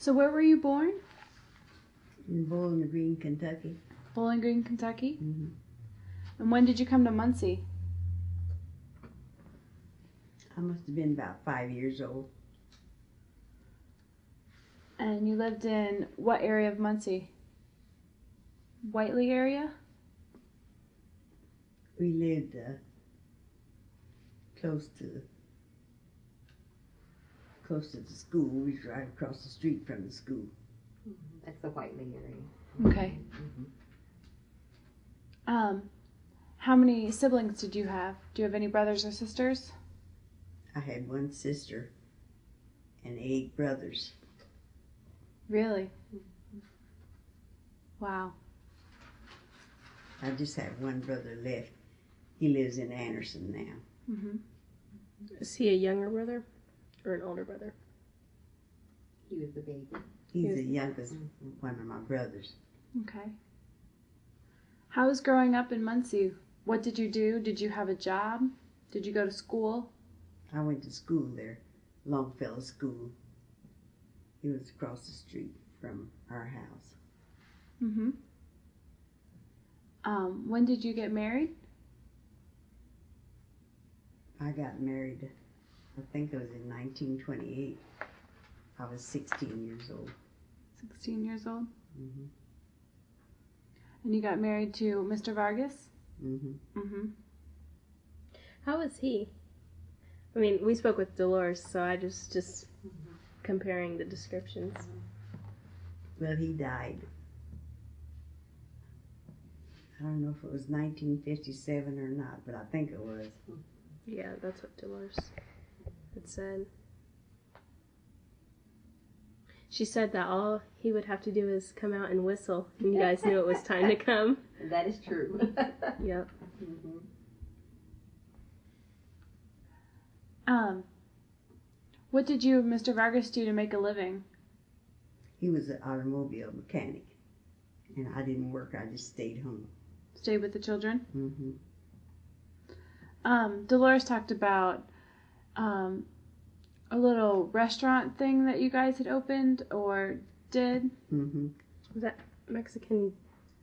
So where were you born? In Bowling Green, Kentucky. Bowling Green, Kentucky? Mm-hmm. And when did you come to Muncie? I must have been about 5 years old. And you lived in what area of Muncie? Whiteley area? We lived close to the school. We was right across the street from the school. That's the Whiteley area. Okay. How many siblings did you have? Do you have any brothers or sisters? I had one sister and 8 brothers. Really? Wow. I just have one brother left. He lives in Anderson now. Mm-hmm. Is he a younger brother or an older brother? He was the baby. He's the youngest one of my brothers. Okay. How was growing up in Muncie? What did you do? Did you have a job? Did you go to school? I went to school there, Longfellow School. It was across the street from our house. Mm-hmm. When did you get married? I got married, I think it was in 1928. I was 16 years old. 16 years old? Mm-hmm. And you got married to Mr. Vargas? Mm-hmm. Mm-hmm. How was he? I mean, we spoke with Dolores, so I just comparing the descriptions. Well, he died. I don't know if it was 1957 or not, but I think it was. Yeah, that's what Dolores had said. She said that all he would have to do is come out and whistle, and you guys knew it was time to come. That is true. Yep. What did you and Mr. Vargas do to make a living? He was an automobile mechanic, and I didn't work. I just stayed home. Stayed with the children? Mm-hmm. Dolores talked about a little restaurant thing that you guys had opened or did. Mm-hmm. Was that Mexican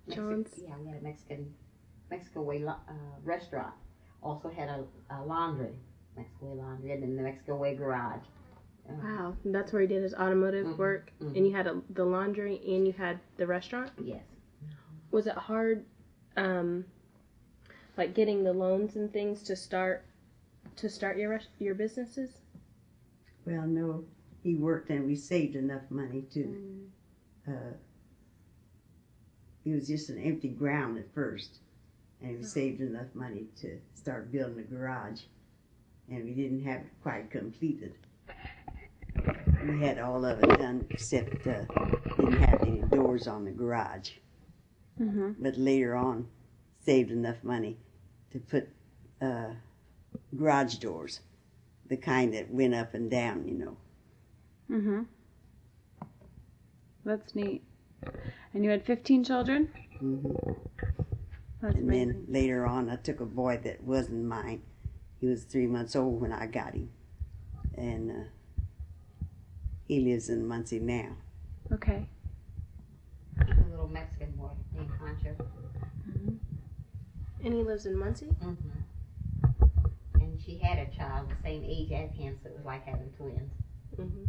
John's? Yeah, we had a Mexican way restaurant. Also had a laundry, Mexican way laundry, and then the Mexican way garage. Wow, and that's where he did his automotive work. And you had the laundry and you had the restaurant? Yes. Was it hard, like getting the loans and things to start your businesses? Well, no, he worked and we saved enough money to. It was just an empty ground at first, and we saved enough money to start building a garage, and we didn't have it quite completed. We had all of it done except didn't have any doors on the garage. Mm-hmm. But later on, saved enough money to put garage doors, the kind that went up and down, you know. Mm-hmm. That's neat. And you had 15 children? Mm-hmm. That's And amazing. then later on, I took a boy that wasn't mine. He was 3 months old when I got him. And he lives in Muncie now. Okay. A little Mexican boy named Pancho. Mm-hmm. And he lives in Muncie? Mm-hmm. And she had a child the same age as him, so it was like having twins. Mm-hmm.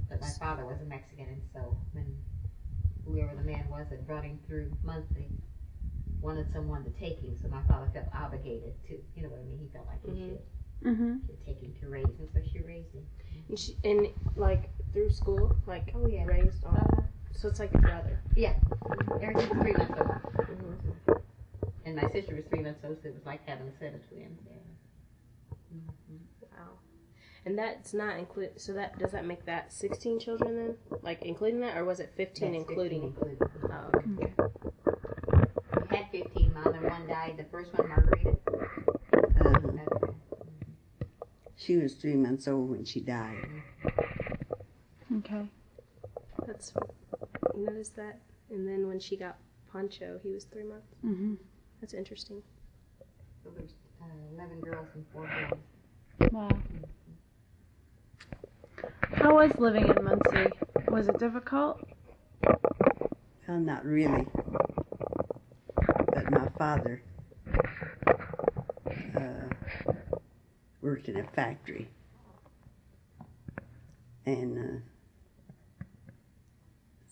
But my father was a Mexican, and so when whoever the man was that brought him through Muncie wanted someone to take him, so my father felt obligated to, you know what I mean? He felt like he should Mm-hmm. take him to raise him, so she raised him. And like through school, like raised on. So it's like your brother. Yeah. Everything was 3 months old. Mm-hmm. And my sister was 3 months old, so it was like having a set of twins. Yeah. Wow. And that's not include. So that does that make that 16 children then? Like including that, or was it 15 That's including? 15 included. Oh, okay. We had 15, Mom, and one died. The first one, Margarita. She was 3 months old when she died. Okay. That's you noticed that. And then when she got Pancho, he was 3 months. Mm-hmm. That's interesting. So there's 11 girls and 4 boys. Wow. How How was living in Muncie? Was it difficult? Well, not really. But my father worked in a factory. And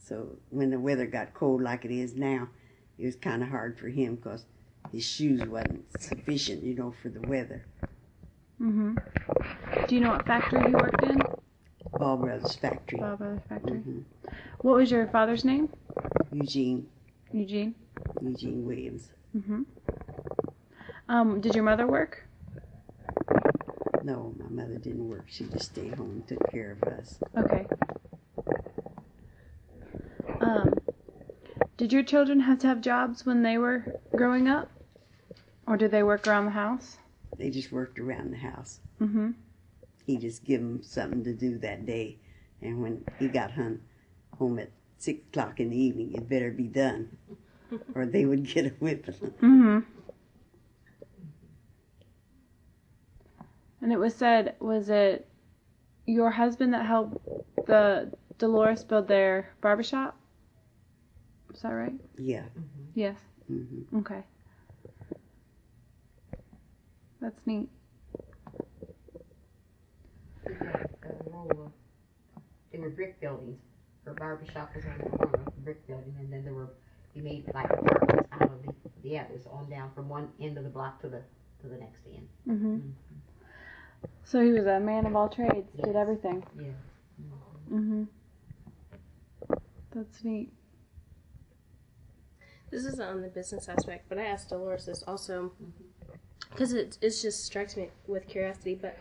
so when the weather got cold like it is now, it was kind of hard for him because his shoes wasn't sufficient, for the weather. Mm-hmm. Do you know what factory he worked in? Ball Brothers Factory. Ball Brothers Factory. Mm-hmm. What was your father's name? Eugene Mm-hmm. Williams. Did your mother work? No, my mother didn't work. She just stayed home and took care of us. Okay. Did your children have to have jobs when they were growing up? Or did they work around the house? They just worked around the house. Mm-hmm. He just gave them something to do that day. And when he got home at 6 o'clock in the evening, it better be done, or they would get a whipping. Mm-hmm. And it was said, was it your husband that helped the Dolores build their barbershop? Is that right? Yeah. Mm-hmm. Yes. Mm-hmm. Okay. That's neat. They were brick buildings. Her barbershop was on the corner of the brick building, and then he made like apartments out of the others on down from one end of the block to the next end. Mm-hmm. Mm-hmm. So he was a man of all trades, Yes. did everything. Yeah. Mm-hmm. That's neat. This is on the business aspect, but I asked Dolores this also because it just strikes me with curiosity. But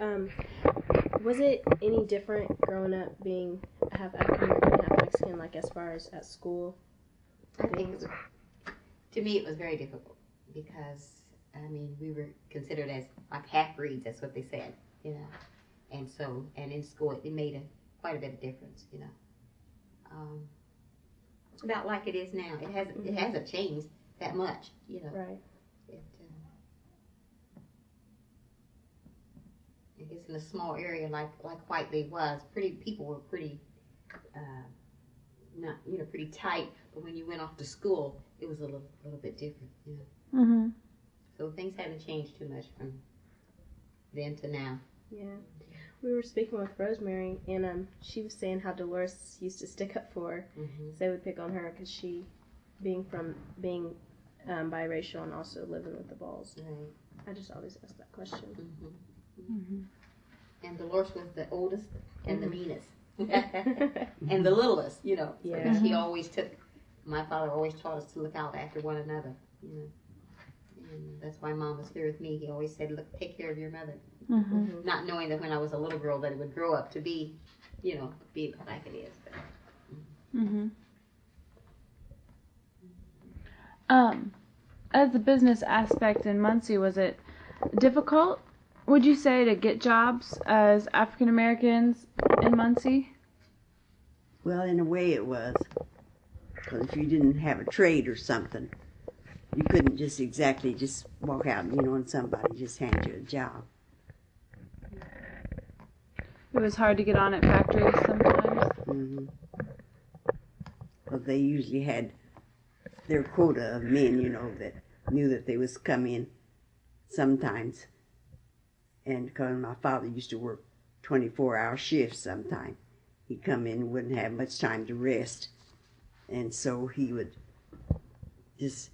was it any different growing up being half African American, half Mexican, like as far as at school? I think to me it was very difficult because we were considered as like half breeds. That's what they said, and so in school it made quite a bit of difference, It's about like it is now. It hasn't changed that much, Right. I guess in a small area like Whiteley was, people were pretty not pretty tight. But when you went off to school, it was a little bit different. Mm-hmm. So things haven't changed too much from then to now. Yeah. We were speaking with Rosemary, and she was saying how Dolores used to stick up for her. Mm-hmm. So they would pick on her because she, being biracial and also living with the Balls. Right. I just always ask that question. Mm-hmm. Mm-hmm. And Dolores was the oldest and the Mhm. meanest. And the littlest, Yeah. Because she always my father always taught us to look out after one another, And that's why Mom was here with me. He always said, look, take care of your mother. Mm-hmm. Not knowing that when I was a little girl that it would grow up to be, be like it is. But. Mm-hmm. As the business aspect in Muncie, was it difficult, would you say, to get jobs as African Americans in Muncie? Well, in a way it was. Because if you didn't have a trade or something, you couldn't just exactly just walk out, and somebody just hand you a job. It was hard to get on at factories sometimes. Mm-hmm. Well, they usually had their quota of men, that knew that they was come in sometimes. And because my father used to work 24-hour shifts sometimes, he'd come in and wouldn't have much time to rest. And so he would just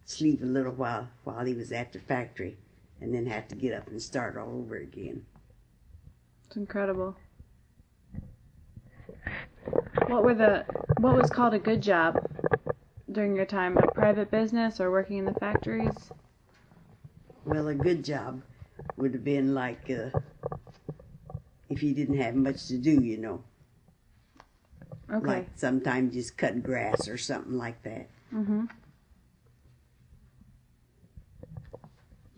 sleep a little while he was at the factory, and then have to get up and start all over again. It's incredible. What was called a good job during your time? A private business or working in the factories? Well, a good job would have been like if you didn't have much to do, Okay. Like sometimes just cutting grass or something like that. Mm-hmm.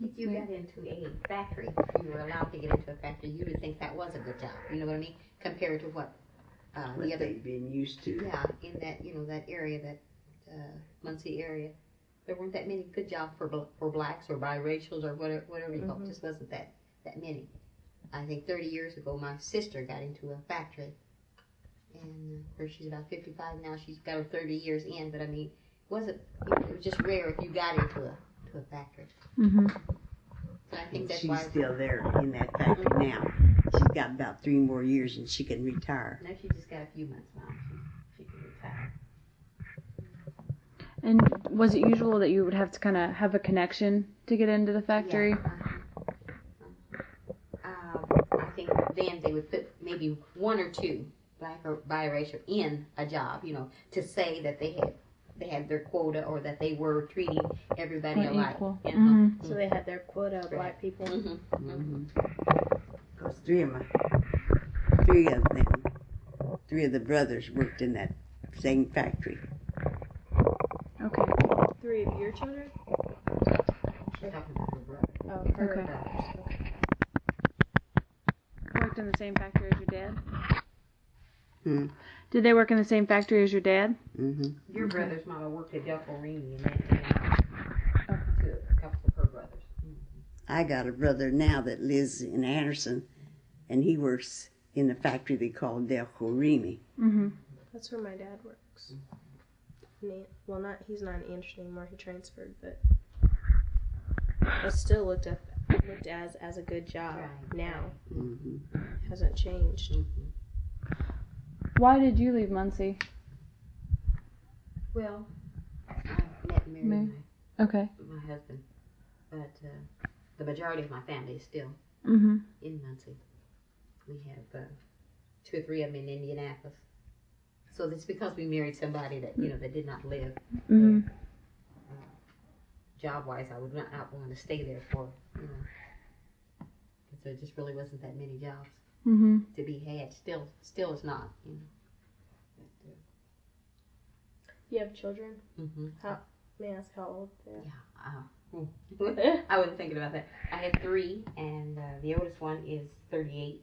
If you got into a factory, if you were allowed to get into a factory, you would think that was a good job. You know what I mean? Compared to what What the other, they've been used to. yeah, in that that area, that Muncie area, there weren't that many good jobs for blacks or biracials or whatever you call it. Just wasn't that many. I think 30 years ago, my sister got into a factory, And of course, she's about 55 now. She's got her 30 years in, but I mean, it was just rare if you got into a factory. Mm-hmm. So I think that's She's why still there in that factory now. She's got about 3 more years and she can retire. No, she just got a few months now. She can retire. And was it usual that you would have to kind of have a connection to get into the factory? Yeah. I think then they would put maybe 1 or 2 black or biracial in a job, to say that they had their quota or that they were treating everybody Or alike. equal. You know? Mm-hmm. So they had their quota of black people. Mm-hmm. Because 3 of the brothers worked in that same factory. Okay. 3 of your children? She's talking about her brother. Oh, her Okay. brothers. Okay. Worked in the same factory as your dad? Hmm. Did they work in the same factory as your dad? Mm-hmm. Your brother's mama worked at Del Corini and that to a couple of her brothers. I got a brother now that lives in Anderson, and he works in the factory they call Del Corini. Mm-hmm. That's where my dad works. Well, he's not in Anderson anymore. He transferred, but it's still looked as a good job now. Mm-hmm. Hasn't changed. Why did you leave Muncie? Well, I met and married Okay. my husband, but the majority of my family is still Mm-hmm. in Muncie. We have 2 or 3 of them in Indianapolis. So it's because we married somebody that that did not live Mm-hmm. there. Job-wise, I would not want to stay there for because there just really wasn't that many jobs Mm-hmm. to be had. Still is not. You have children? Mm-hmm. May I ask how old they are? Yeah. I wasn't thinking about that. I had 3, and the oldest one is 38.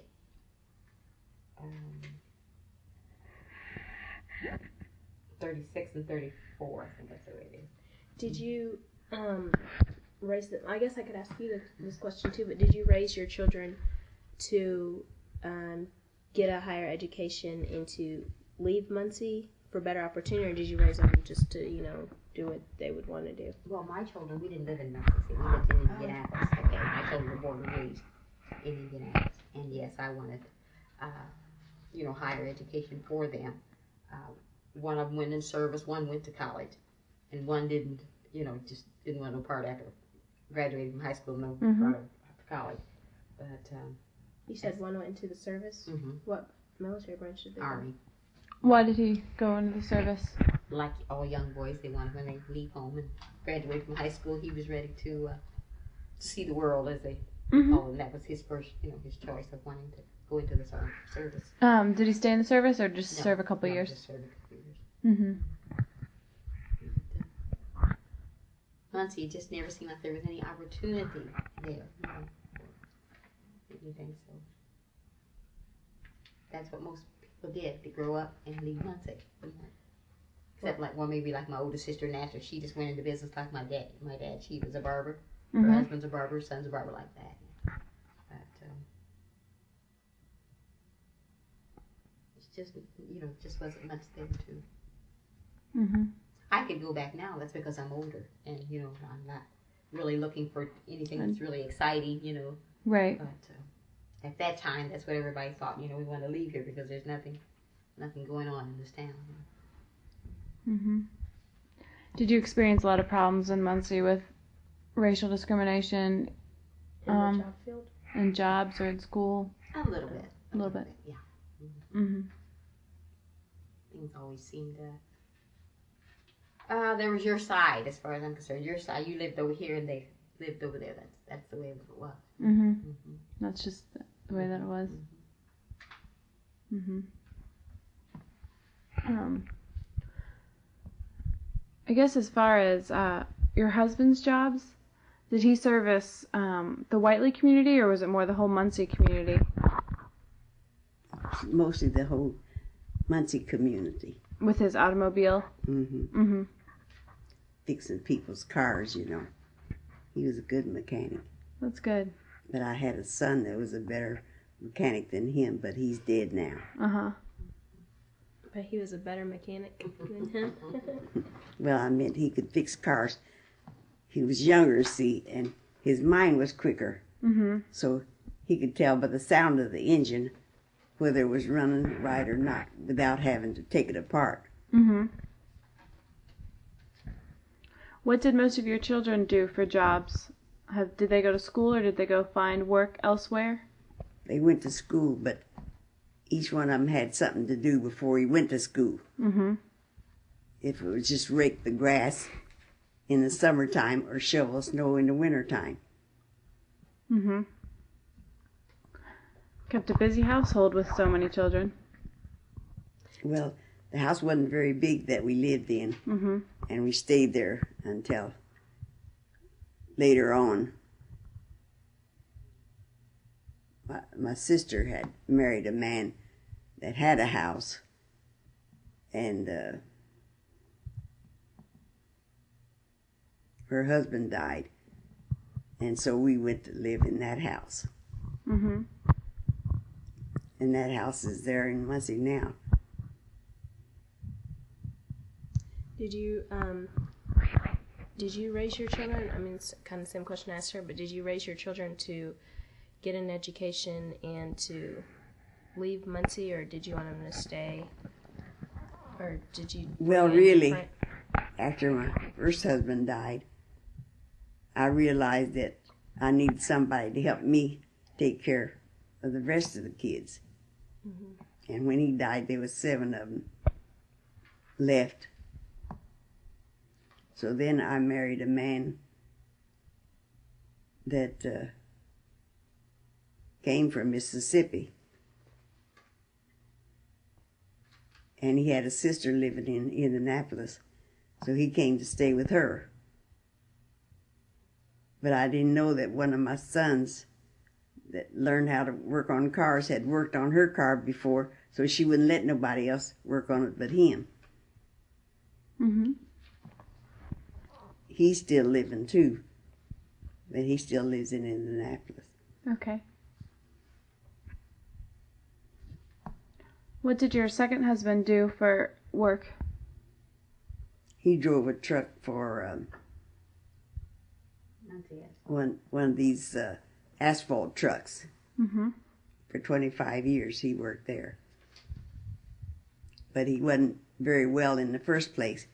36 and 34, I think that's the way it is. Did you raise them? I guess I could ask you this question too, but did you raise your children to get a higher education and to leave Muncie for better opportunity, or did you raise them just to, do what they would want to do? Well, my children, we didn't live in Muncie. We lived in Indianapolis. Okay, my children were born and raised in Indianapolis. And yes, I wanted, higher education for them. One of them went in service, one went to college, and one didn't, just didn't want no part after graduating from high school, no part after college. But You said one went into the service? Mm-hmm. What military branch did they go? Army. Why did he go into the service? Like all young boys, they want when they leave home and graduate from high school, he was ready to see the world, as they call it. That was his first, his choice of wanting to go into the service. Did he stay in the service or just serve a couple years? Just serve a couple years. Mm-hmm. Muncie, it just never seemed like there was any opportunity there. Anything, so that's what most people did. They grow up and leave Muncie. Except maybe like my older sister Nashua, she just went into business like my dad. My dad, she was a barber. Her husband's a barber, her son's a barber, like that. But it's just, just wasn't much there too. Mm-hmm. I could go back now. That's because I'm older, and I'm not really looking for anything that's really exciting. Right. But at that time, that's what everybody thought. We want to leave here because there's nothing going on in this town. Mm-hmm. Did you experience a lot of problems in Muncie with racial discrimination In the job field? in jobs or in school? A little bit. A little bit. Yeah. Mm-hmm. Things always seemed there was your side, as far as I'm concerned. Your side, you lived over here and they lived over there. That's the way it was. Mm-hmm. Mm-hmm. That's just the way that it was. Mm-hmm. I guess as far as your husband's jobs, did he service the Whiteley community or was it more the whole Muncie community? Mostly the whole Muncie community. With his automobile? Mm-hmm. Mm-hmm. Fixing people's cars, He was a good mechanic. That's good. But I had a son that was a better mechanic than him, but he's dead now. Uh-huh. But he was a better mechanic than him. Well, I meant he could fix cars. He was younger, see, and his mind was quicker. Mm-hmm. So he could tell by the sound of the engine whether it was running right or not without having to take it apart. Mm-hmm. What did most of your children do for jobs? Did they go to school or did they go find work elsewhere? They went to school, but each one of them had something to do before he went to school. Mm-hmm. If it was just rake the grass in the summertime or shovel snow in the wintertime. Mm-hmm. Kept a busy household with so many children. Well, the house wasn't very big that we lived in, Mm-hmm. and we stayed there until later on. My sister had married a man that had a house, and her husband died, and so we went to live in that house. Mm-hmm. And that house is there in Muncie now. Did you raise your children? I mean, it's kind of the same question I asked her, but did you raise your children to get an education and to leave Muncie, or did you want them to stay? Or did you? Well, really, after my first husband died, I realized that I needed somebody to help me take care of the rest of the kids. Mm-hmm. And when he died, there was 7 of them left. So then I married a man that came from Mississippi. And he had a sister living in Indianapolis. So he came to stay with her. But I didn't know that one of my sons that learned how to work on cars had worked on her car before, so she wouldn't let nobody else work on it but him. Mm-hmm. He's still living too, but he still lives in Indianapolis. Okay. What did your second husband do for work? He drove a truck for one of these asphalt trucks. Mm-hmm. For 25 years he worked there. But he wasn't very well in the first place.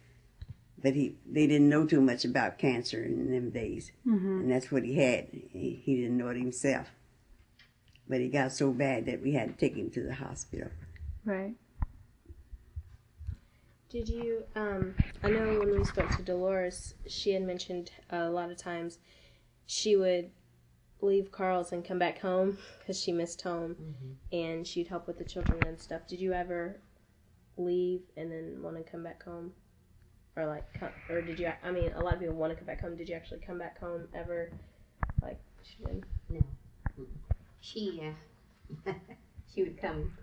But they didn't know too much about cancer in them days. Mm-hmm. And that's what he had. He didn't know it himself. But he got so bad that we had to take him to the hospital. Right. Did you, I know when we spoke to Dolores, she had mentioned a lot of times she would leave Carl's and come back home because she missed home, and she'd help with the children and stuff. Did you ever leave and then want to come back home? Or did you, I mean, a lot of people want to come back home. Did you actually come back home ever? Like, she didn't? No. She would come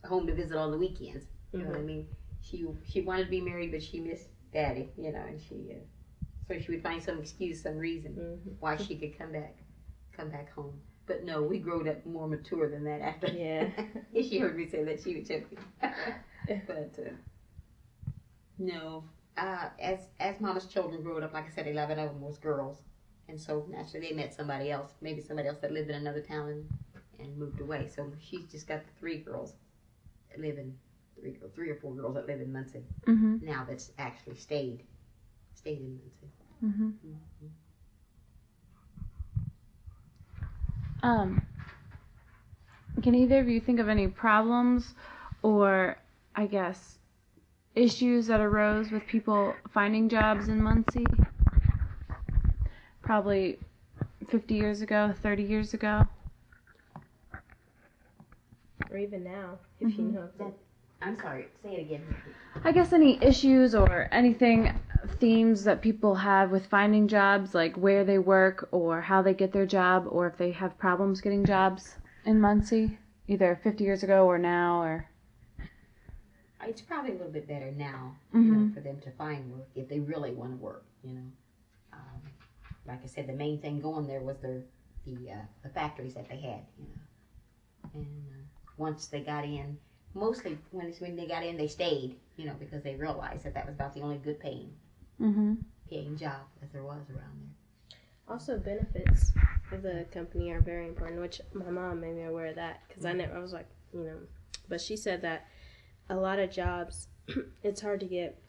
home to visit on the weekends. You know what I mean? She wanted to be married, but she missed Daddy, you know, and so she would find some excuse, some reason why she could come back home. But no, we growed up more mature than that after. Yeah. If she heard me say that, she would choke me. But no, as Mama's children grew up, like I said, 11 of them was girls, and so naturally they met somebody else, maybe somebody else that lived in another town and moved away. So she's just got the 3 girls that live in 3 or 4 girls that live in Muncie now that's actually stayed in Muncie. Mm-hmm. Can either of you think of any problems or, I guess, issues that arose with people finding jobs in Muncie? Probably 50 years ago, 30 years ago. Or even now, if you know. I'm sorry, say it again. I guess any issues or anything, themes that people have with finding jobs, like where they work or how they get their job, or if they have problems getting jobs in Muncie, either 50 years ago or now, or... It's probably a little bit better now, you know, for them to find work if they really want to work, you know. Like I said, the main thing going there was the factories that they had, you know. And once they got in, mostly when they got in, they stayed, because they realized that was about the only good paying job that there was around there. Also, benefits of the company are very important, which my mom made me aware of that, because I was like, but she said that a lot of jobs, it's hard to get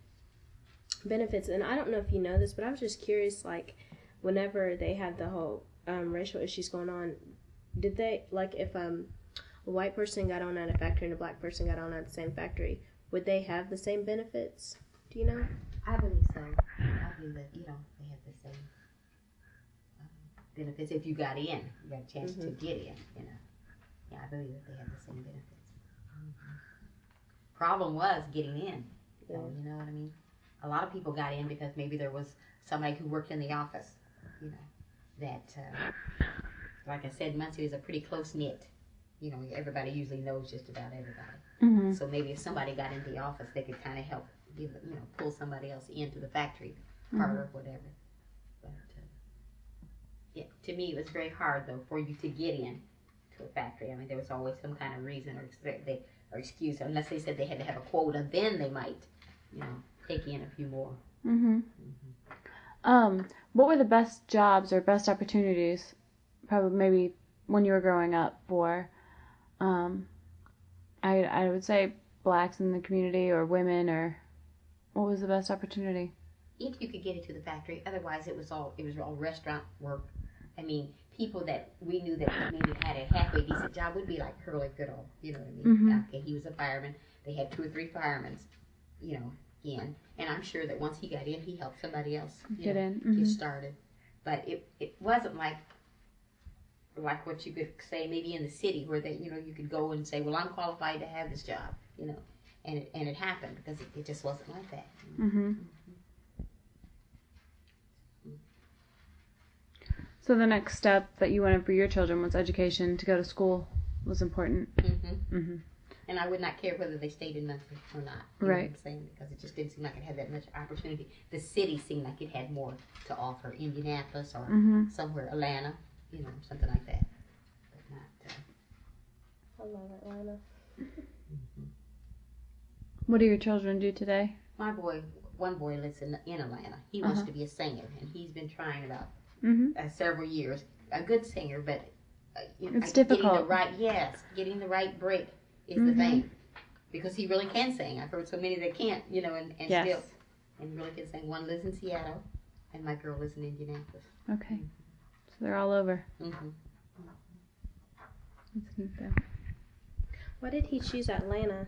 benefits. And I don't know if you know this, but I was just curious, like, whenever they had the whole racial issues going on, did they, like, if a white person got on at a factory and a black person got on at the same factory, would they have the same benefits? Do you know? I believe so. I believe that, they have the same benefits if you got in. You got a chance to get in, Yeah, I believe that they have the same benefits. Problem was getting in. Yeah. You know what I mean? A lot of people got in because maybe there was somebody who worked in the office, that, like I said, Muncie is a pretty close-knit. Everybody usually knows just about everybody. Mm-hmm. So maybe if somebody got into the office, they could kind of help pull somebody else into the factory part or whatever. But to me, it was very hard though for you to get in to a factory. I mean, there was always some kind of reason or excuse, unless they said they had to have a quota. Then they might, take in a few more. Mm-hmm. What were the best jobs or best opportunities, probably maybe when you were growing up, for, I would say blacks in the community or women, or what was the best opportunity? If you could get into the factory, otherwise it was all restaurant work. I mean, people that we knew that maybe had a halfway decent job would be like Curly Goodall, you know what I mean? Mm-hmm. Okay, he was a fireman. They had 2 or 3 firemen, in, and I'm sure that once he got in, he helped somebody else get started. But it wasn't like what you could say maybe in the city where you could go and say, well, I'm qualified to have this job, and it happened because it just wasn't like that. Mm-hmm. So the next step that you wanted for your children was education. To go to school was important. And I would not care whether they stayed in Muncie or not. You know what I'm saying? Because it just didn't seem like it had that much opportunity. The city seemed like it had more to offer. Indianapolis or somewhere, Atlanta, something like that. But not. I love Atlanta. What do your children do today? One boy lives in Atlanta. He wants to be a singer, and he's been trying about several years. A good singer, but it's difficult. Getting the right break is the thing, because he really can sing. I've heard so many that can't, still, and really can sing. One lives in Seattle, and my girl lives in Indianapolis. Okay, so they're all over. That's neat though. Why did he choose Atlanta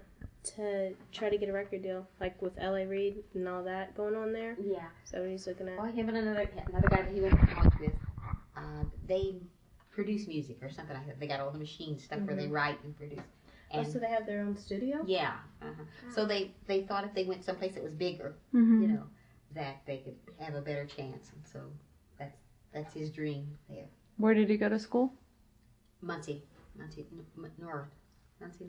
to try to get a record deal, like with L.A. Reid and all that going on there? Yeah. Is that what he's looking at? Well, him and another guy that he went to college with, they produce music or something like that. They got all the machines stuff where they write and produce. And so they have their own studio? Yeah. So they thought if they went someplace that was bigger, that they could have a better chance. And so that's his dream there. Where did he go to school? Muncie North. Muncie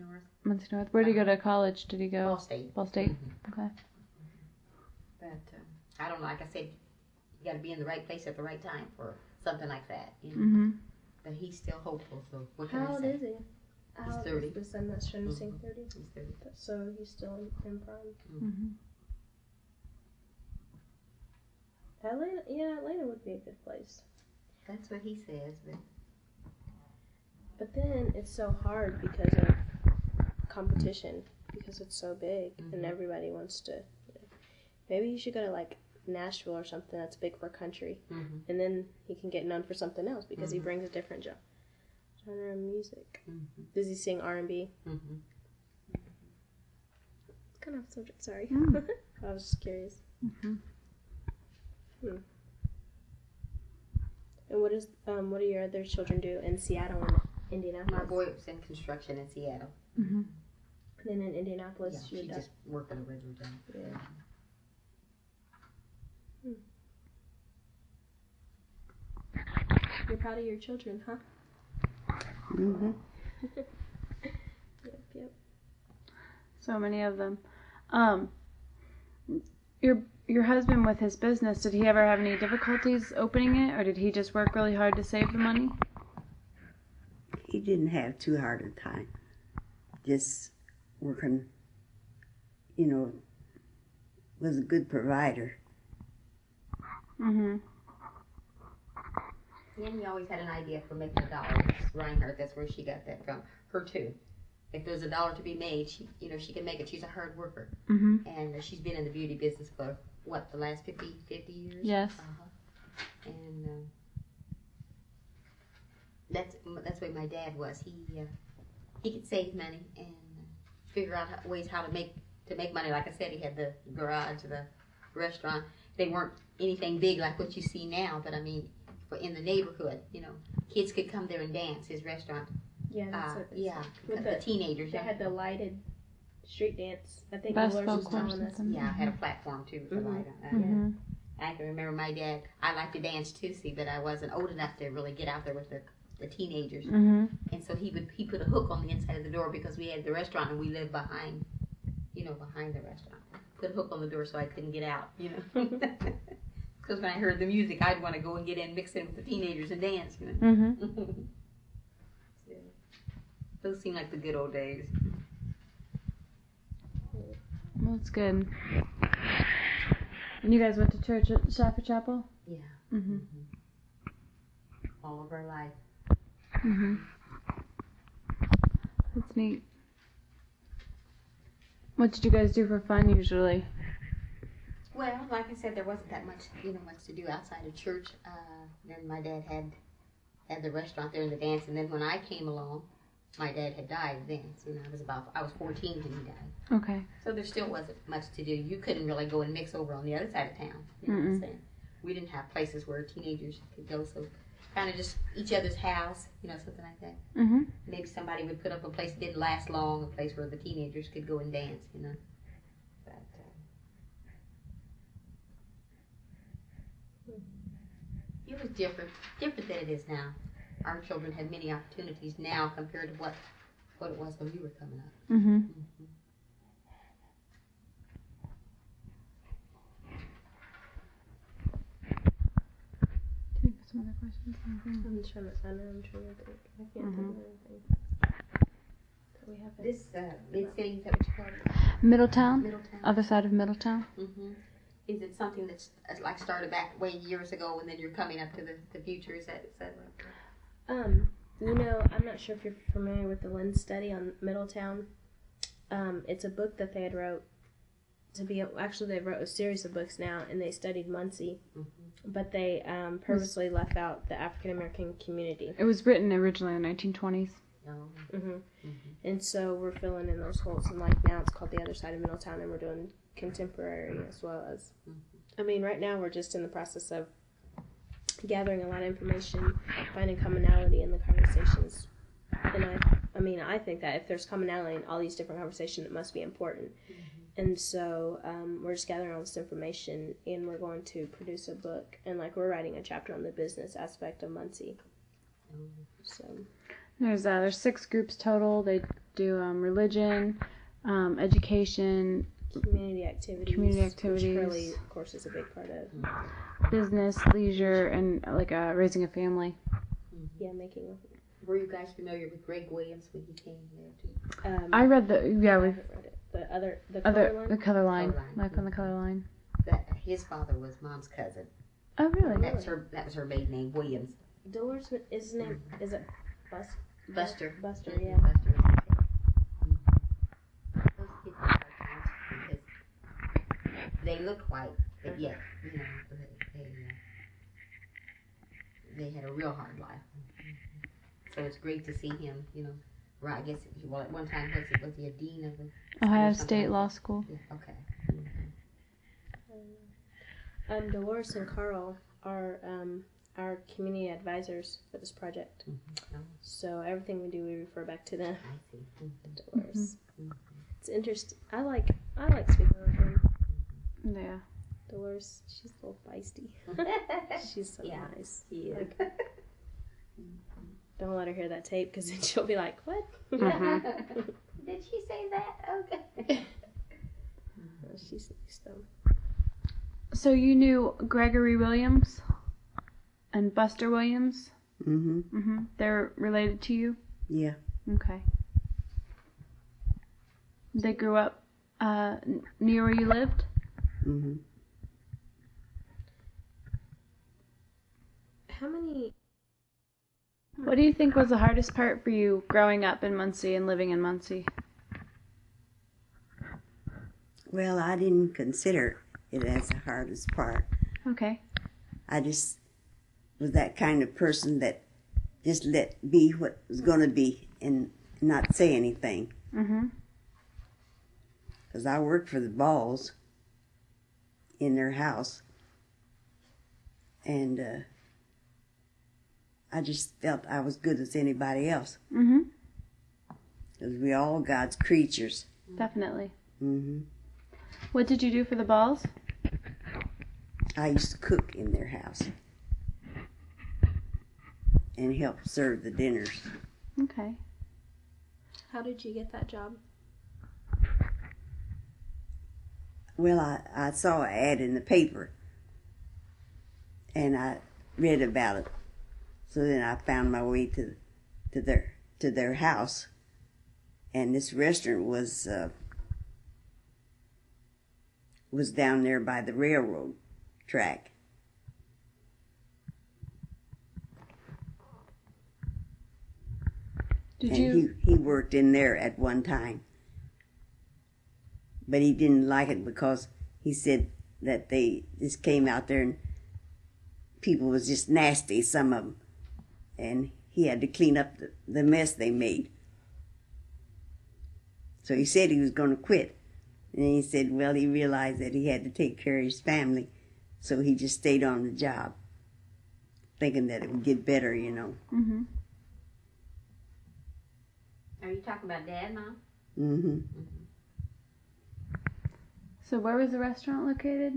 North. Where did he go to college? Did he go? Ball State. Ball State. Okay. But I don't know. Like I said, you got to be in the right place at the right time for something like that. But he's still hopeful. So what can I say? How old is he? He's 30. Was I'm not trying to say 30. He's 30. So he's still in prime. Atlanta would be a good place. That's what he says. But then it's so hard because of competition, because it's so big and everybody wants to. Maybe you should go to like Nashville or something that's big for country, and then he can get known for something else because he brings a different genre of music. Does he sing R&B? It's kind of subject. Sorry, I was just curious. And what do your other children do in Seattle and Indianapolis? My boy was in construction in Seattle. And then in Indianapolis, she just worked at a regular job. Yeah. You're proud of your children, huh? Yep. So many of them. Your husband with his business, did he ever have any difficulties opening it, or did he just work really hard to save the money? He didn't have too hard a time. Just working, you know, was a good provider. Mm-hmm. Nanny always had an idea for making $1. Reinhardt, that's where she got that from. Her too. If there's $1 to be made, she can make it. She's a hard worker. Mm-hmm. And she's been in the beauty business for, the last 50 years? Yes. Uh-huh. And that's where my dad was. He could save money and figure out ways how to make money. Like I said, he had the garage, the restaurant. They weren't anything big like what you see now, but I mean, in the neighborhood, kids could come there and dance. His restaurant. Yeah, that's what they said. With the teenagers. They had the lighted street dance. I think Basketball Dolores was court telling us. Yeah, I had a platform too with the light on. Mm-hmm. I can remember my dad. I liked to dance too, see, but I wasn't old enough to really get out there with the teenagers. Mm-hmm. And so he put a hook on the inside of the door because we had the restaurant and we lived behind the restaurant. Put a hook on the door so I couldn't get out, Because when I heard the music, I'd want to go and get in, mix in with the teenagers and dance, Mm-hmm. So, those seem like the good old days. Well, that's good. And you guys went to church at Shepherd Chapel? Yeah. Mm-hmm. All of our life. Mm-hmm. That's neat. What did you guys do for fun usually? Well, like I said, there wasn't that much, much to do outside of church. Then my dad had the restaurant there and the dance, and then when I came along, my dad had died then. So I was 14 when he died. Okay. So there still wasn't much to do. You couldn't really go and mix over on the other side of town. You know what I'm saying? We didn't have places where teenagers could go, so kind of just each other's house, something like that. Mm-hmm. Maybe somebody would put up a place that didn't last long, a place where the teenagers could go and dance, But it was different than it is now. Our children have many opportunities now compared to what it was when we were coming up. Mm-hmm. Mm-hmm. Do you have some other questions? I'm trying to think. I can't think of anything. We have it. This mid-city, is that what you call it? Middletown? Middletown. Other side of Middletown? Mm-hmm. Is it something that's like started back way years ago and then you're coming up to the future? Is that right? I'm not sure if you're familiar with the Lynd study on Middletown. It's a book that they had wrote they wrote a series of books now, and they studied Muncie, but they purposely left out the African American community. It was written originally in the 1920s. No. And so we're filling in those holes, and like now it's called The Other Side of Middletown, and we're doing contemporary as well as. Right now we're just in the process of gathering a lot of information, finding commonality in the conversations, and I think that if there's commonality in all these different conversations, it must be important. And so we're just gathering all this information, and we're going to produce a book, and we're writing a chapter on the business aspect of Muncie. So there's 6 groups total. They do religion, education, community activities, which Curly, of course, is a big part of. Business, leisure, and raising a family. Yeah, making a. Were you guys familiar with Greg Williams when he came there too? I read I haven't read it. The color line? The color line. Color line. Life on the color line. His father was Mom's cousin. Oh, really? That was her maiden name, Williams. Dolores, his name is it Buster. Buster, yeah. Buster. Those kids are hard times because they looked white, but yet, they had a real hard life. So it's great to see him, right, I guess, at one time, was he a dean of the... Ohio State Law School. Yeah, okay. Dolores and Carl are our community advisors for this project. So everything we do, we refer back to them. I see. Dolores. It's interesting. I like speaking with her. Yeah. Dolores, she's a little feisty. She's so nice. He is. Don't let her hear that tape, because then she'll be like, what? Did she say that? Okay. No, she's nice, though. So you knew Gregory Williams and Buster Williams? They're related to you? Yeah. Okay. They grew up near where you lived? Mm-hmm. What do you think was the hardest part for you growing up in Muncie and living in Muncie? Well, I didn't consider it as the hardest part. Okay. I just was that kind of person that just let be what was going to be and not say anything. Mm-hmm. Because I worked for the Balls in their house. And I just felt I was good as anybody else. Mm-hmm. Because we all God's creatures. Definitely. Mm-hmm. What did you do for the Balls? I used to cook in their house and help serve the dinners. Okay. How did you get that job? Well, I saw an ad in the paper and I read about it. So then I found my way to their house, and this restaurant was down there by the railroad track. He worked in there at one time, but he didn't like it because he said that they just came out there and people was just nasty, some of them, and he had to clean up the mess they made. So he said he was going to quit. And he said, well, he realized that he had to take care of his family, so he just stayed on the job, thinking that it would get better, you know. Mm-hmm. Are you talking about Dad, Mom? Mm-hmm. So where was the restaurant located?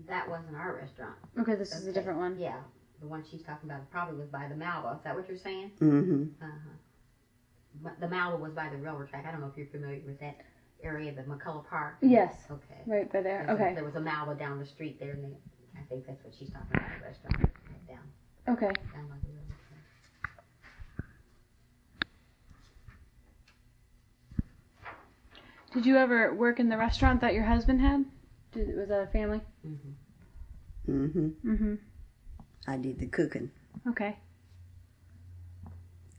That wasn't our restaurant. Okay, this is a different one. Yeah, the one she's talking about probably was by the Malva. Is that what you're saying? Mm-hmm. Uh-huh. But the Malva was by the railroad track. I don't know if you're familiar with that area, the McCullough Park. Yes. Okay. Right by there. There was a Malva down the street there, and I think that's what she's talking about, the restaurant. Right down Okay. by the railroad track. Did you ever work in the restaurant that your husband had? Was that a family? Mm-hmm. Mm-hmm. Mm-hmm. I did the cooking. Okay.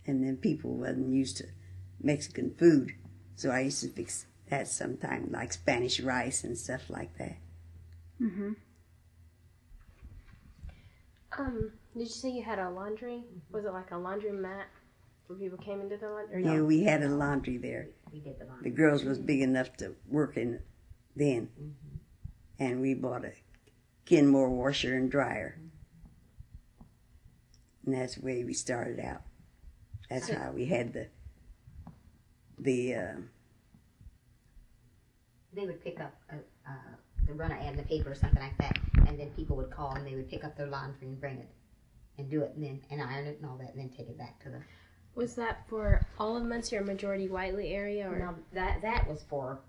And then people wasn't used to Mexican food, so I used to fix that sometimes, like Spanish rice and stuff like that. Mm-hmm. Did you say you had a laundry? Was it like a laundry mat where people came into the laundry? Yeah, we had a laundry there. We did the laundry. The girls was big enough to work in it then. Mm-hmm. And we bought a Kenmore washer and dryer. And that's the way we started out. That's how we had the They would pick up, the run an ad in the paper or something like that, and then people would call and they would pick up their laundry and bring it and do it and iron it and all that and then take it back to the... Was that for all of Muncie or majority Whiteley area? Or? No, that was for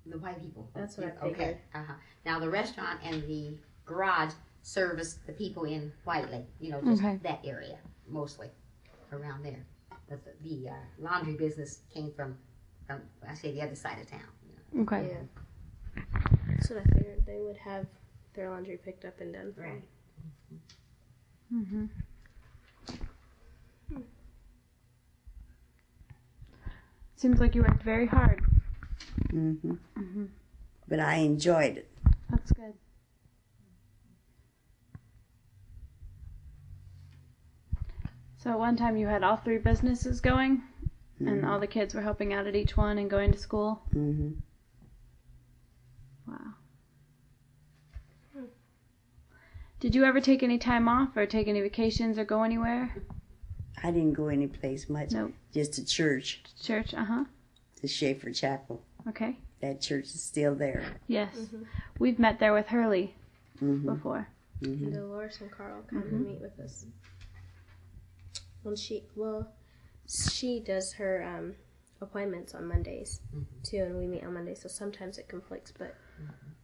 the white people. That's what I figured. Okay. Uh-huh. Now the restaurant and the garage serviced the people in Whiteley, just that area, mostly, around there. But the laundry business came from, I say, the other side of town. Okay. Yeah. That's what I figured. They would have their laundry picked up and done for them. Right. Mm-hmm. Seems like you worked very hard. Mm-hmm. Mm-hmm. But I enjoyed it. That's good. So at one time you had all three businesses going, and all the kids were helping out at each one and going to school? Mm-hmm. Wow. Did you ever take any time off or take any vacations or go anywhere? I didn't go any place much. Nope. Just to church. Church, uh-huh. The Schaefer Chapel. Okay. That church is still there. Yes. We've met there with Hurley Mm-hmm. before. And Dolores and Carl come to meet with us. When she does her appointments on Mondays too, and we meet on Mondays, so sometimes it conflicts, but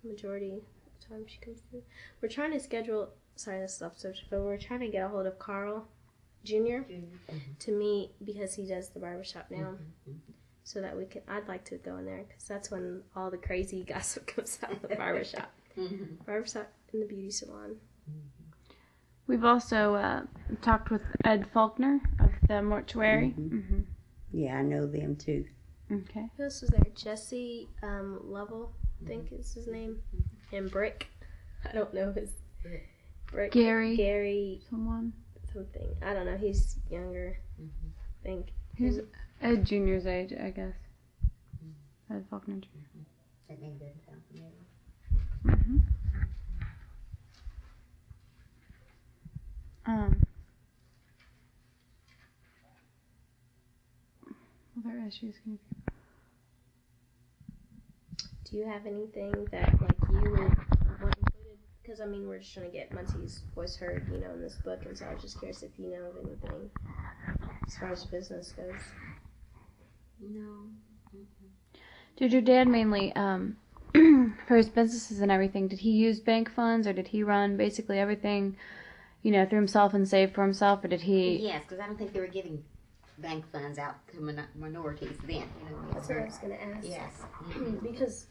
majority of the time she comes through. We're trying to schedule, sorry this is off subject, but we're trying to get a hold of Carl Junior Mm-hmm. to meet because he does the barbershop now. So that we can, I'd like to go in there because that's when all the crazy gossip comes out of the barbershop. Barbershop and the beauty salon. We've also talked with Ed Faulkner of the mortuary. Yeah, I know them too. Okay. Who else was there? Jesse Lovell, I think is his name. And Brick. I don't know his. Brick. Gary. Someone. Something. I don't know. He's younger. I think. He's Ed Junior's age, I guess. Ed Faulkner Jr. That name doesn't sound familiar. Other issues can you... Do you have anything that like you would want included? Because I mean, we're just trying to get Muncie's voice heard, you know, in this book, and so I was just curious if you know of anything as far as business goes. No. Did your dad mainly, for his businesses and everything, did he use bank funds, or did he run basically everything, you know, through himself and save for himself, or did he... Yes, because I don't think they were giving bank funds out to minorities then. You know, That's what I was going to ask. Yes. Because,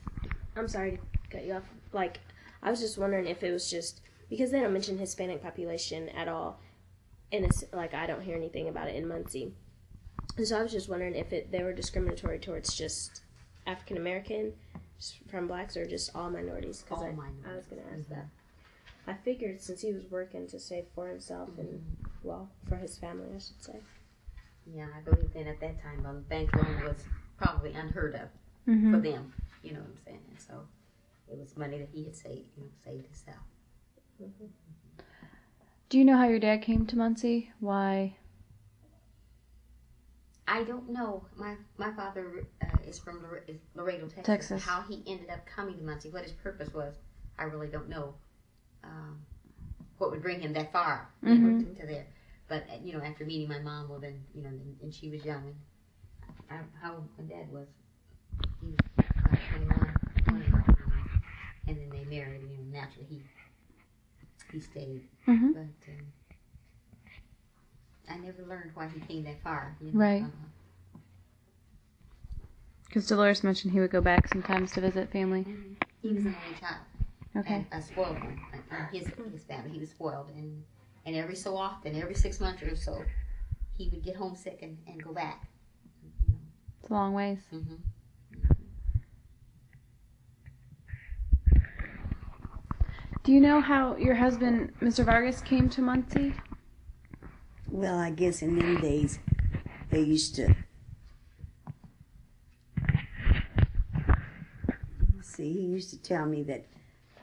I'm sorry to cut you off, like, I was just wondering if it was just, because they don't mention Hispanic population at all, and it's, like, I don't hear anything about it in Muncie. And so I was just wondering if they were discriminatory towards just African American, from blacks, or just all minorities. Because I was going to ask that. I figured since he was working to save for himself and, well, for his family, I should say. Yeah, I believe then at that time, bank loan was probably unheard of for them. You know what I'm saying? And so it was money that he had saved, saved himself. Do you know how your dad came to Muncie? Why? I don't know. My father is from Laredo, Texas. How he ended up coming to Muncie, what his purpose was, I really don't know. What would bring him that far, to there. But, after meeting my mom, well then, and she was young. And how my dad was, he was about 21, and then they married, naturally he stayed. But I never learned why he came that far. Right. Because Dolores mentioned he would go back sometimes to visit family. He was an only child. Okay. And a spoiled one. His family, he was spoiled. And every so often, every 6 months or so, he would get homesick and go back. It's a long ways. Do you know how your husband, Mr. Vargas, came to Muncie? Well, I guess in them days, they used to... See, he used to tell me that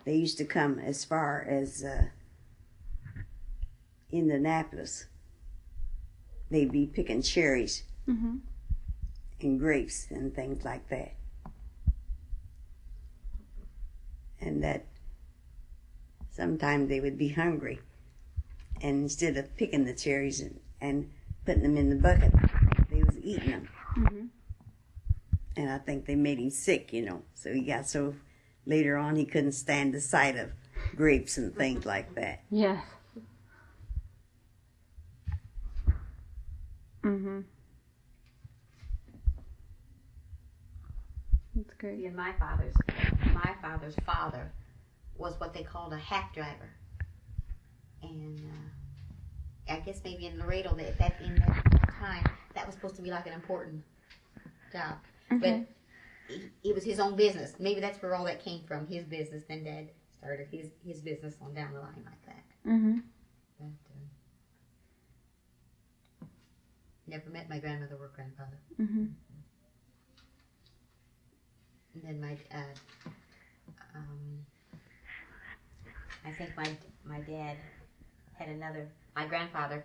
they used to come as far as Indianapolis. They'd be picking cherries and grapes and things like that. And that sometimes they would be hungry. And instead of picking the cherries and putting them in the bucket, they was eating them. And I think they made him sick, So he got so, later on, he couldn't stand the sight of grapes and things like that. Yeah. That's great. And my father's father was what they called a hack driver. And I guess maybe in Laredo, in that time, that was supposed to be like an important job. But it was his own business. Maybe that's where all that came from, his business. Then Dad started his business on down the line like that. But never met my grandmother or grandfather. And then I think my dad had my grandfather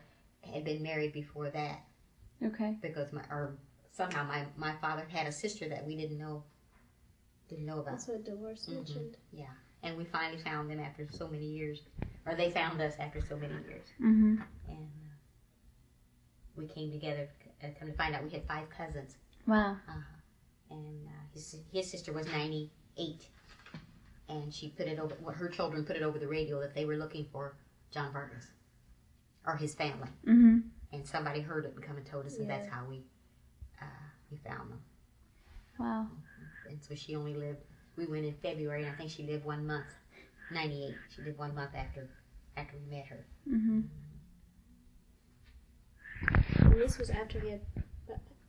had been married before that. Okay. Because somehow my father had a sister that we didn't know about. That's what Dolores mentioned. Yeah, and we finally found them after so many years, or they found us after so many years. And we came together. Come to find out, we had 5 cousins. Wow. And his sister was 98, and she put it over. Her children put it over the radio that they were looking for John Vargas or his family. and somebody heard it and come and told us, and Yeah. that's how we found them. Wow. And so she only lived. We went in February, and I think she lived 1 month. 98. She lived 1 month after we met her. Mhm. And this was after he had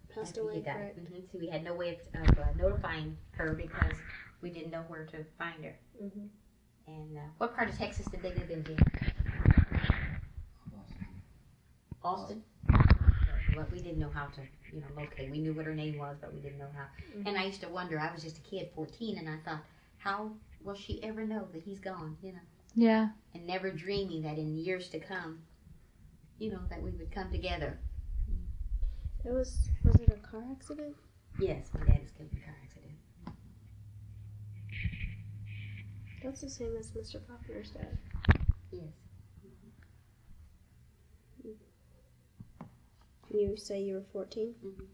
passed After away. he died. Correct? So we had no way of notifying her because we didn't know where to find her. Mhm. And what part of Texas did they live in, Jim? Austin. But we didn't know how to, locate. We knew what her name was, but we didn't know how. Mhm. And I used to wonder. I was just a kid, 14, and I thought, how will she ever know that he's gone? Yeah. And never dreaming that in years to come, that we would come together. Was it a car accident? Yes, my dad was killed in a car accident. That's the same as Mr. Faulkner's dad. Yes. You say you were 14? Mm-hmm.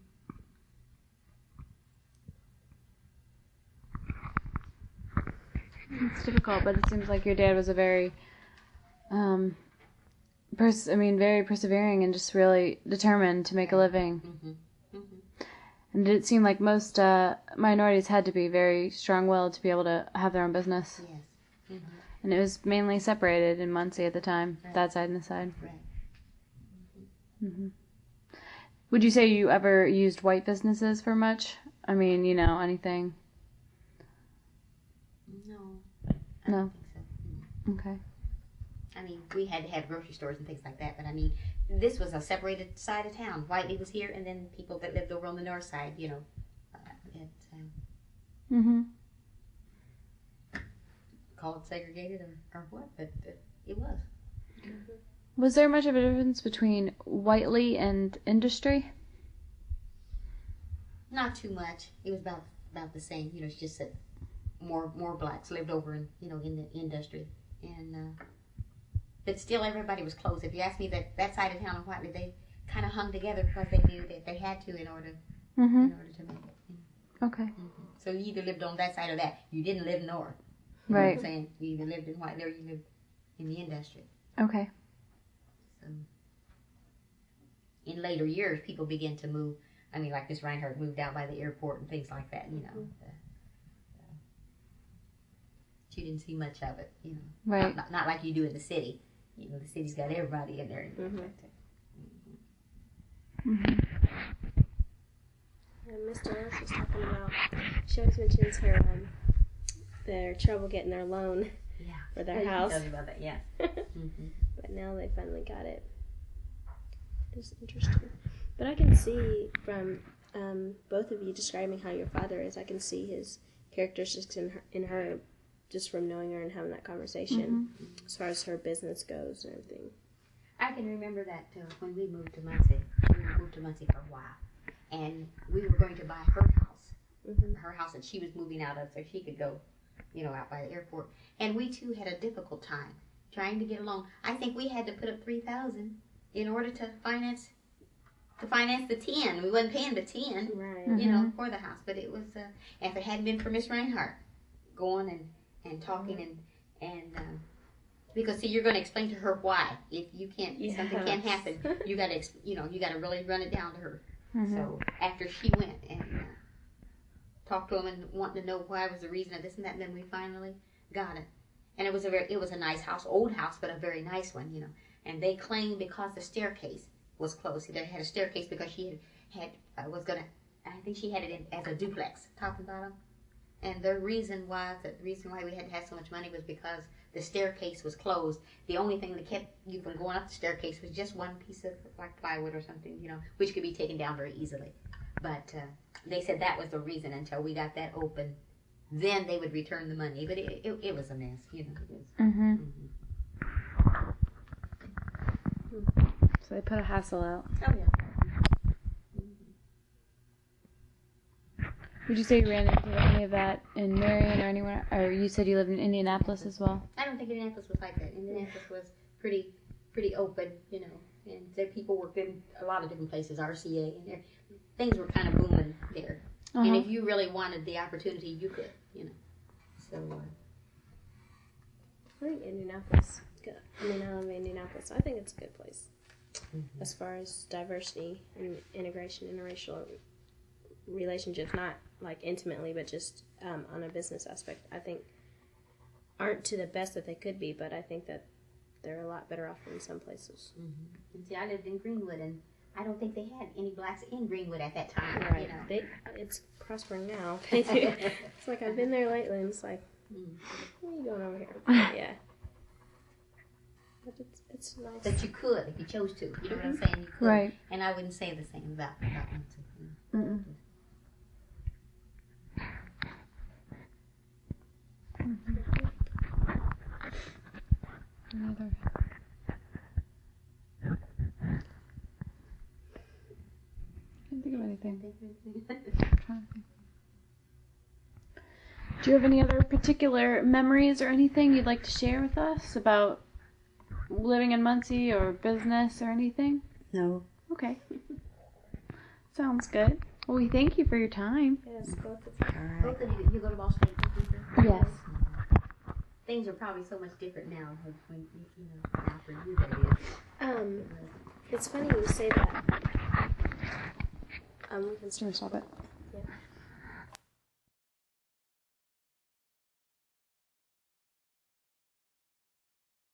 It's difficult, but it seems like your dad was a very, very persevering and just really determined to make a living. Mm-hmm. Mm-hmm. And it seemed like most minorities had to be very strong-willed to be able to have their own business. Yes. Mm-hmm. And it was mainly separated in Muncie at the time, Right. that side and this side. Right. Hmm. Would you say you ever used white businesses for much? I mean, anything? No. I No. don't think so. Okay. I mean, we had to have grocery stores and things like that, but I mean, this was a separated side of town. Whitely was here, and then people that lived over on the north side, Mm-hmm. call it segregated or what, but it was. Was there much of a difference between Whiteley and Industry? Not too much. It was about the same. It's just that more blacks lived over in in the industry, and but still everybody was close. If you ask me that side of town in Whiteley, they kind of hung together because they knew that they had to in order Mm-hmm. to make it. Okay. Mm-hmm. So you either lived on that side or that. You didn't live north. You know what Right. I'm saying? You either lived in Whiteley or you lived in the industry. Okay. So in later years, people began to move. I mean, like Miss Reinhardt moved out by the airport and things like that. She didn't see much of it. Right. Not like you do in the city. The city's got everybody in there. Mm-hmm. Mm-hmm. Miss Dolores was talking about, she always mentions her their trouble getting their loan Yeah. for their You house. Tell me about that. Yeah. Mm-hmm. But now they finally got it. It's interesting. But I can see from both of you describing how your father is, I can see his characteristics in her just from knowing her and having that conversation as far as her business goes and everything. I can remember that when we moved to Muncie. We moved to Muncie for a while. And we were going to buy her house. Mm-hmm. Her house that she was moving out of so she could go, out by the airport. And we too had a difficult time trying to get along. I think we had to put up $3,000 in order to finance the 10. We wasn't paying the 10, Right. for the house. But it was, if it hadn't been for Miss Reinhardt going and talking and because see, you're going to explain to her why. If you can't, something can't happen. You got to, you got to really run it down to her. Mm-hmm. So after she went and talked to him and wanting to know why was the reason of this and that, and then we finally got it. And it was a nice house, old house, but a very nice one, And they claimed because the staircase was closed. They had a staircase because she was gonna. I think she had it as a duplex, top and bottom. And the reason why we had to have so much money was because the staircase was closed. The only thing that kept you from going up the staircase was just one piece of like plywood or something, which could be taken down very easily. But they said that was the reason until we got that open. Then they would return the money. But it was a mess, It was, Mm-hmm. Mm-hmm. So they put a hassle out. Oh yeah. Would you say you ran into any of that in Marion or anywhere? Or you said you lived in Indianapolis as well? I don't think Indianapolis was like that. Indianapolis was pretty open, and there people worked in a lot of different places, RCA, and things were kind of booming there. Uh-huh. And if you really wanted the opportunity, you could, So, I think Indianapolis. I live in Indianapolis. I think it's a good place. as far as diversity and integration, interracial relationships, not like intimately, but just on a business aspect, I think aren't to the best that they could be, but I think that they're a lot better off in some places. And see, I lived in Greenwood, and I don't think they had any blacks in Greenwood at that time. Right. You know? It's prospering now. They do. It's like I've been there lately, and it's like, what are you doing over here? Yeah. But it's nice. But you could if you chose to. You know what I'm saying? You could. Right. And I wouldn't say the same about Muncie. Mm-mm. Another. Can't think of anything. Do you have any other particular memories or anything you'd like to share with us about living in Muncie or business or anything? No. Okay. Sounds good. Well, we thank you for your time. Yes, both of All right. Both of you go to Ball State? Yes. Things are probably so much different now when you know, now for you that is. It's funny you say that. We can Stop it.